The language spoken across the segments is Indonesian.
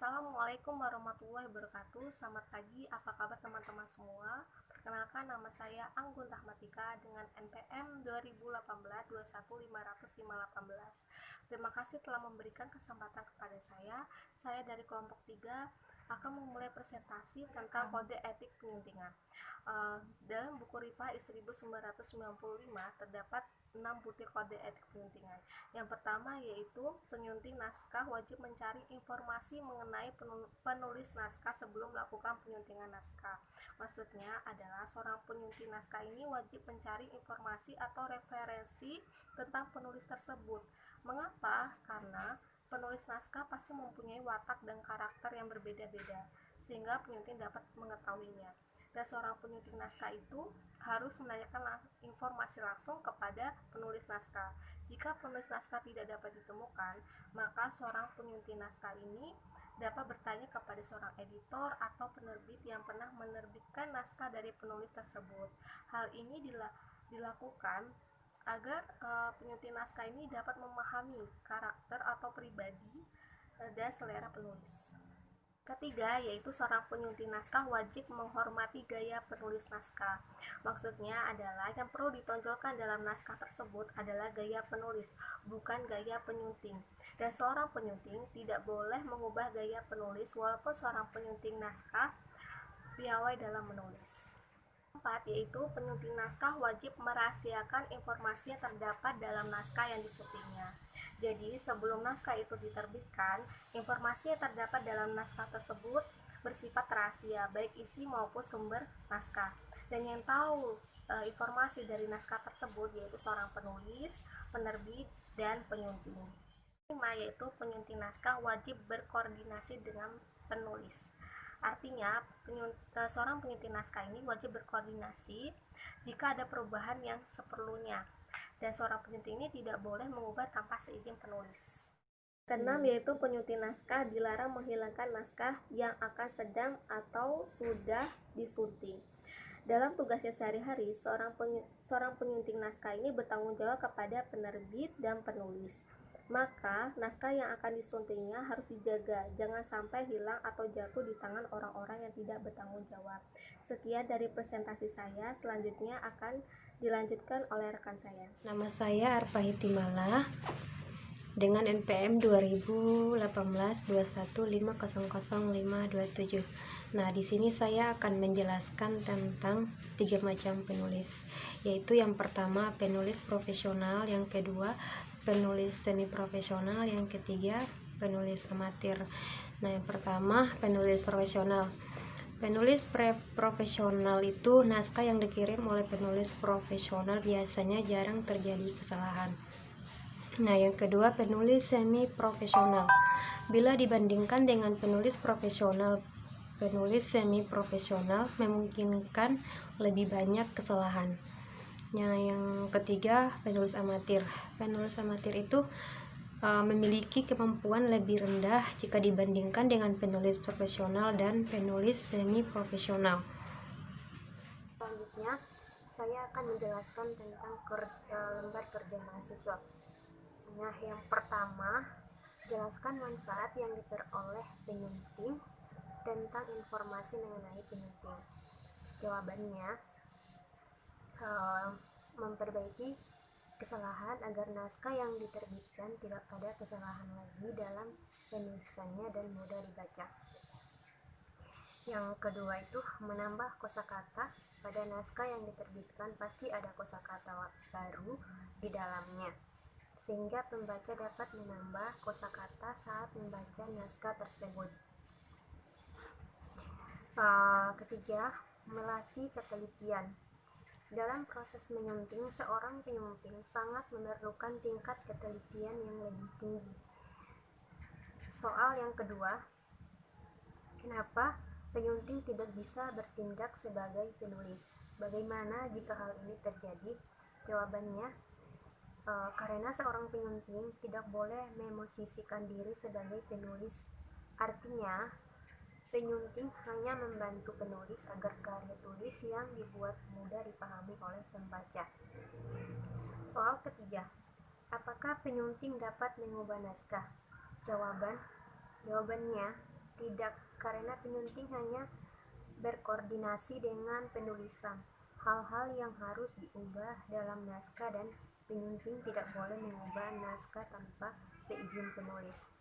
Assalamualaikum warahmatullahi wabarakatuh. Selamat pagi, apa kabar teman-teman semua? Perkenalkan, nama saya Anggun Rahmatika dengan NPM 2018-21500-518. Terima kasih telah memberikan kesempatan kepada saya. Saya dari kelompok 3 akan memulai presentasi tentang kode etik penyuntingan. Dalam buku Rifa 1995 terdapat 6 butir kode etik penyuntingan. Yang pertama yaitu penyunting naskah wajib mencari informasi mengenai penulis naskah sebelum melakukan penyuntingan naskah. Maksudnya adalah seorang penyunting naskah ini wajib mencari informasi atau referensi tentang penulis tersebut. Mengapa? Karena penulis naskah pasti mempunyai watak dan karakter yang berbeda-beda, sehingga penyunting dapat mengetahuinya. Dan seorang penyunting naskah itu harus menanyakan informasi langsung kepada penulis naskah. Jika penulis naskah tidak dapat ditemukan, maka seorang penyunting naskah ini dapat bertanya kepada seorang editor atau penerbit yang pernah menerbitkan naskah dari penulis tersebut. Hal ini dilakukan agar penyunting naskah ini dapat memahami karakter atau pribadi dan selera penulis. Ketiga, yaitu seorang penyunting naskah wajib menghormati gaya penulis naskah. Maksudnya adalah yang perlu ditonjolkan dalam naskah tersebut adalah gaya penulis, bukan gaya penyunting. Dan seorang penyunting tidak boleh mengubah gaya penulis walaupun seorang penyunting naskah piawai dalam menulis. Keempat, yaitu penyunting naskah wajib merahasiakan informasi yang terdapat dalam naskah yang disuntingnya. Jadi, sebelum naskah itu diterbitkan, informasi yang terdapat dalam naskah tersebut bersifat rahasia, baik isi maupun sumber naskah. Dan yang tahu informasi dari naskah tersebut yaitu seorang penulis, penerbit, dan penyunting. Kelima, yaitu penyunting naskah wajib berkoordinasi dengan penulis. Artinya, seorang penyunting naskah ini wajib berkoordinasi jika ada perubahan yang seperlunya. Dan seorang penyunting ini tidak boleh mengubah tanpa seizin penulis. Keenam, yaitu penyunting naskah dilarang menghilangkan naskah yang akan sedang atau sudah disunting. Dalam tugasnya sehari-hari, seorang penyunting naskah ini bertanggung jawab kepada penerbit dan penulis. Maka, naskah yang akan disuntingnya harus dijaga, jangan sampai hilang atau jatuh di tangan orang-orang yang tidak bertanggung jawab. Sekian dari presentasi saya, selanjutnya akan dilanjutkan oleh rekan saya. Nama saya Arfa Hitimala dengan NPM 2018-21500527. Nah, di sini saya akan menjelaskan tentang 3 macam penulis, yaitu yang pertama penulis profesional, yang kedua penulis semi profesional, yang ketiga penulis amatir. Nah, yang pertama penulis profesional. Penulis profesional itu naskah yang dikirim oleh penulis profesional, biasanya jarang terjadi kesalahan. Nah, yang kedua penulis semi profesional. Bila dibandingkan dengan penulis profesional, penulis semi profesional memungkinkan lebih banyak kesalahan. Nah, yang ketiga penulis amatir. Penulis amatir itu memiliki kemampuan lebih rendah jika dibandingkan dengan penulis profesional dan penulis semi profesional. Selanjutnya, saya akan menjelaskan tentang lembar kerja mahasiswa. Nah, yang pertama, jelaskan manfaat yang diperoleh penyunting tentang informasi mengenai penyunting. Jawabannya, memperbaiki kesalahan agar naskah yang diterbitkan tidak ada kesalahan lagi dalam penulisannya dan mudah dibaca. Yang kedua itu menambah kosakata. Pada naskah yang diterbitkan pasti ada kosakata baru di dalamnya, sehingga pembaca dapat menambah kosakata saat membaca naskah tersebut. Ketiga, melatih ketelitian. Dalam proses menyunting, seorang penyunting sangat memerlukan tingkat ketelitian yang lebih tinggi. Soal yang kedua, kenapa penyunting tidak bisa bertindak sebagai penulis? Bagaimana jika hal ini terjadi? Jawabannya, karena seorang penyunting tidak boleh memosisikan diri sebagai penulis. Artinya, penyunting hanya membantu penulis agar karya tulis yang dibuat mudah dipahami oleh pembaca. Soal ketiga, apakah penyunting dapat mengubah naskah? Jawabannya, Tidak, karena penyunting hanya berkoordinasi dengan penulisan. Hal-hal yang harus diubah dalam naskah dan penyunting tidak boleh mengubah naskah tanpa seizin penulis.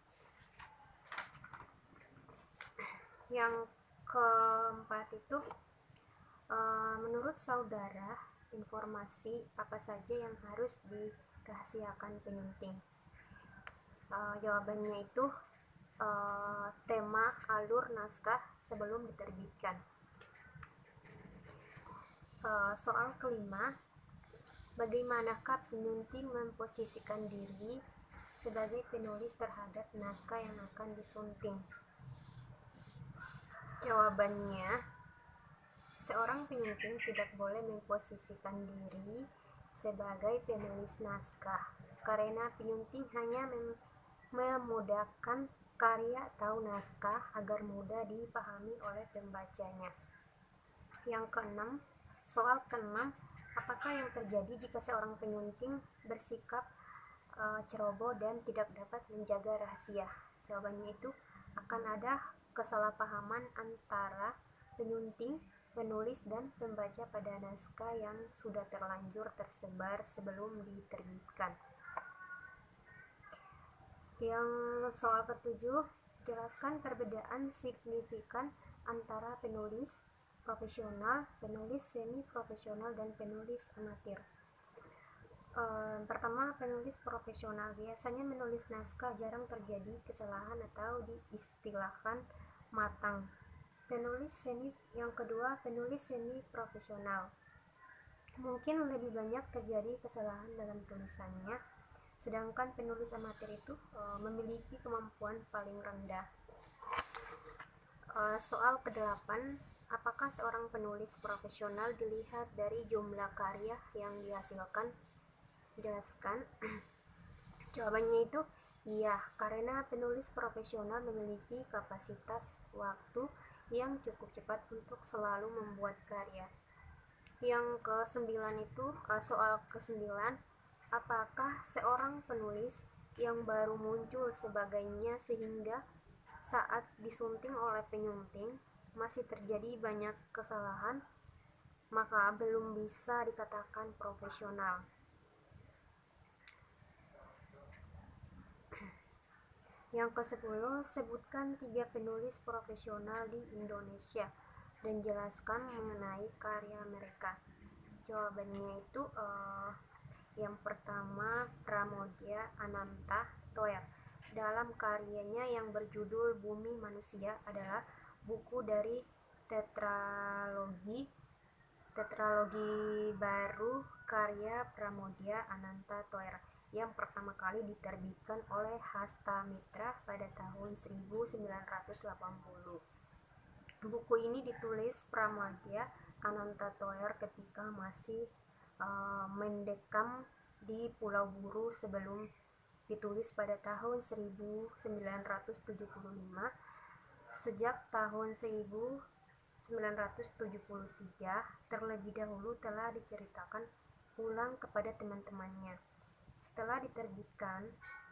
Yang keempat itu, menurut saudara, informasi apa saja yang harus dirahasiakan penyunting? Jawabannya itu tema alur naskah sebelum diterbitkan. Soal kelima, bagaimanakah penyunting memposisikan diri sebagai penulis terhadap naskah yang akan disunting? Jawabannya, seorang penyunting tidak boleh memposisikan diri sebagai penulis naskah, karena penyunting hanya memudahkan karya atau naskah agar mudah dipahami oleh pembacanya. Yang keenam, soal keenam, apakah yang terjadi jika seorang penyunting bersikap ceroboh dan tidak dapat menjaga rahasia? Jawabannya itu, akan ada kesalahpahaman antara penyunting, penulis, dan pembaca pada naskah yang sudah terlanjur tersebar sebelum diterbitkan. Yang soal ketujuh, jelaskan perbedaan signifikan antara penulis profesional, penulis semi-profesional, dan penulis amatir. Pertama, penulis profesional biasanya menulis naskah, jarang terjadi kesalahan atau diistilahkan matang. Yang kedua, penulis semi-profesional mungkin lebih banyak terjadi kesalahan dalam tulisannya, sedangkan penulis amatir itu memiliki kemampuan paling rendah. Soal ke-8, apakah seorang penulis profesional dilihat dari jumlah karya yang dihasilkan? Jelaskan. Jawabannya itu iya, karena penulis profesional memiliki kapasitas waktu yang cukup cepat untuk selalu membuat karya. Yang ke-9 itu, soal ke-9, apakah seorang penulis yang baru muncul sebagainya sehingga saat disunting oleh penyunting masih terjadi banyak kesalahan, maka belum bisa dikatakan profesional. Yang ke-10, sebutkan 3 penulis profesional di Indonesia dan jelaskan mengenai karya mereka. Jawabannya itu, yang pertama, Pramoedya Ananta Toer. Dalam karyanya yang berjudul Bumi Manusia adalah buku dari tetralogi baru karya Pramoedya Ananta Toer yang pertama kali diterbitkan oleh Hasta Mitra pada tahun 1980. Buku ini ditulis Pramoedya Ananta Toer ketika masih mendekam di Pulau Buru sebelum ditulis pada tahun 1975. Sejak tahun 1973 terlebih dahulu telah diceritakan ulang kepada teman-temannya. Setelah diterbitkan,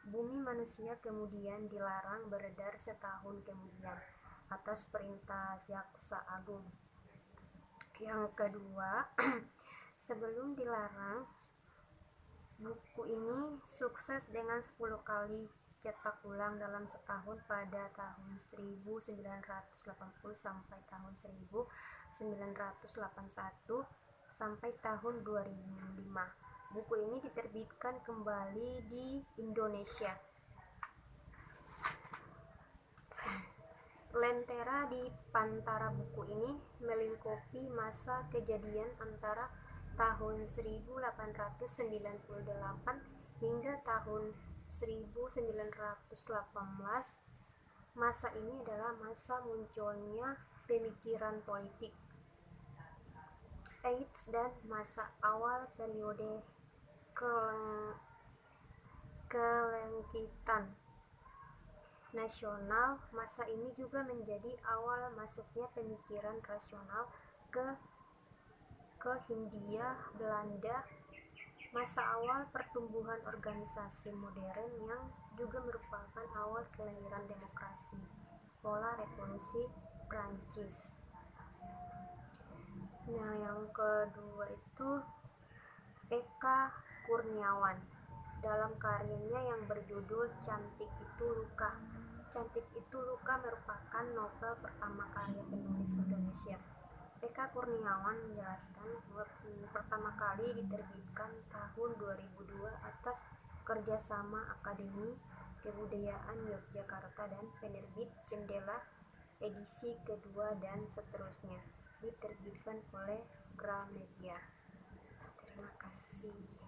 Bumi Manusia kemudian dilarang beredar setahun kemudian atas perintah Jaksa Agung. Yang kedua, sebelum dilarang, buku ini sukses dengan 10 kali cetak ulang dalam setahun pada tahun 1980 sampai tahun 1981 sampai tahun 2005. Buku ini diterbitkan kembali di Indonesia. Lentera di pantara buku ini melingkupi masa kejadian antara tahun 1898 hingga tahun 1918. Masa ini adalah masa munculnya pemikiran politik, AIDS, dan masa awal periode kelangkitan nasional. Masa ini juga menjadi awal masuknya pemikiran rasional ke Hindia Belanda, masa awal pertumbuhan organisasi modern yang juga merupakan awal kelahiran demokrasi. pola revolusi Prancis. Nah, yang kedua itu Eka Kurniawan dalam karyanya yang berjudul Cantik Itu Luka. Cantik Itu Luka merupakan novel pertama karya penulis Indonesia. Eka Kurniawan menjelaskan pertama kali diterbitkan tahun 2002 atas kerjasama Akademi Kebudayaan Yogyakarta dan penerbit Jendela edisi kedua dan seterusnya, diterbitkan oleh Gramedia. Terima kasih.